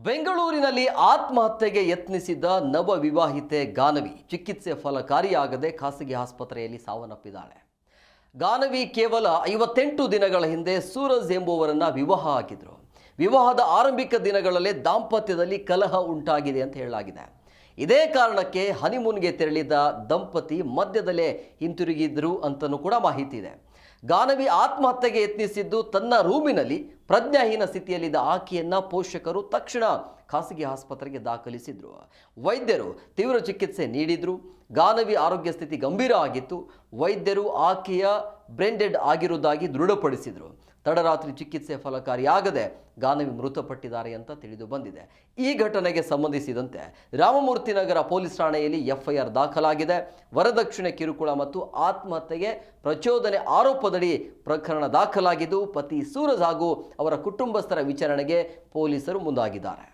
ಬೆಂಗಳೂರಿನಲ್ಲಿ ಆತ್ಮಹತ್ಯೆಗೆ ಯತ್ನಿಸಿದ್ದ ನವ ವಿವಾಹಿತೆ ಗಾನವಿ ಚಿಕಿತ್ಸೆ ಫಲಕಾರಿಯಾಗದೆ ಖಾಸಗಿ ಆಸ್ಪತ್ರೆಯಲ್ಲಿ ಸಾವನ್ನಪ್ಪಿದ್ದಾಳೆ. ಗಾನವಿ ಕೇವಲ 58 ದಿನಗಳ ಹಿಂದೆ ಸೂರಜ್ ಎಂಬುವರನ್ನ ವಿವಾಹ ಆಗಿದ್ರು. ವಿವಾಹದ ಆರಂಭಿಕ ದಿನಗಳಲ್ಲೇ ದಾಂಪತ್ಯದಲ್ಲಿ ಕಲಹ ಉಂಟಾಗಿದೆ ಅಂತ ಹೇಳಲಾಗಿದೆ. ಇದೇ ಕಾರಣಕ್ಕೆ ಹನಿಮೂನ್ಗೆ ತೆರಳಿದ ದಂಪತಿ ಮಧ್ಯದಲ್ಲೇ ಹಿಂತಿರುಗಿದ್ರು ಅಂತಲೂ ಕೂಡ ಮಾಹಿತಿ ಇದೆ. ಗಾನವಿ ಆತ್ಮಹತ್ಯೆಗೆ ಯತ್ನಿಸಿದ್ದು ತನ್ನ ರೂಮಿನಲ್ಲಿ ಪ್ರಜ್ಞಾಹೀನ ಸ್ಥಿತಿಯಲ್ಲಿದ್ದ ಆಕೆಯನ್ನ ಪೋಷಕರು ತಕ್ಷಣ ಖಾಸಗಿ ಆಸ್ಪತ್ರೆಗೆ ದಾಖಲಿಸಿದ್ರು. ವೈದ್ಯರು ತೀವ್ರ ಚಿಕಿತ್ಸೆ ನೀಡಿದ್ರು. ಗಾನವಿ ಆರೋಗ್ಯ ಸ್ಥಿತಿ ಗಂಭೀರ ಆಗಿತ್ತು. ವೈದ್ಯರು ಆಕೆಯ ಬ್ರೈನ್ ಡೆಡ್ ಆಗಿರುವುದಾಗಿ ದೃಢಪಡಿಸಿದ್ರು. ತಡರಾತ್ರಿ ಚಿಕಿತ್ಸೆ ಫಲಕಾರಿಯಾಗದೆ ಗಾನವಿ ಮೃತಪಟ್ಟಿದ್ದಾರೆ ಅಂತ ತಿಳಿದು ಬಂದಿದೆ. ಈ ಘಟನೆಗೆ ಸಂಬಂಧಿಸಿದಂತೆ ರಾಮಮೂರ್ತಿ ನಗರ ಪೊಲೀಸ್ ಠಾಣೆಯಲ್ಲಿ ಎಫ್ಐಆರ್ ದಾಖಲಾಗಿದೆ. ವರದಕ್ಷಿಣೆ ಕಿರುಕುಳ ಮತ್ತು ಆತ್ಮಹತ್ಯೆಗೆ ಪ್ರಚೋದನೆ ಆರೋಪದಡಿ ಪ್ರಕರಣ ದಾಖಲಾಗಿದ್ದು ಪತಿ ಸೂರಜ್ ಹಾಗೂ ಅವರ ಕುಟುಂಬಸ್ಥರ ವಿಚಾರಣೆಗೆ ಪೊಲೀಸರು ಮುಂದಾಗಿದ್ದಾರೆ.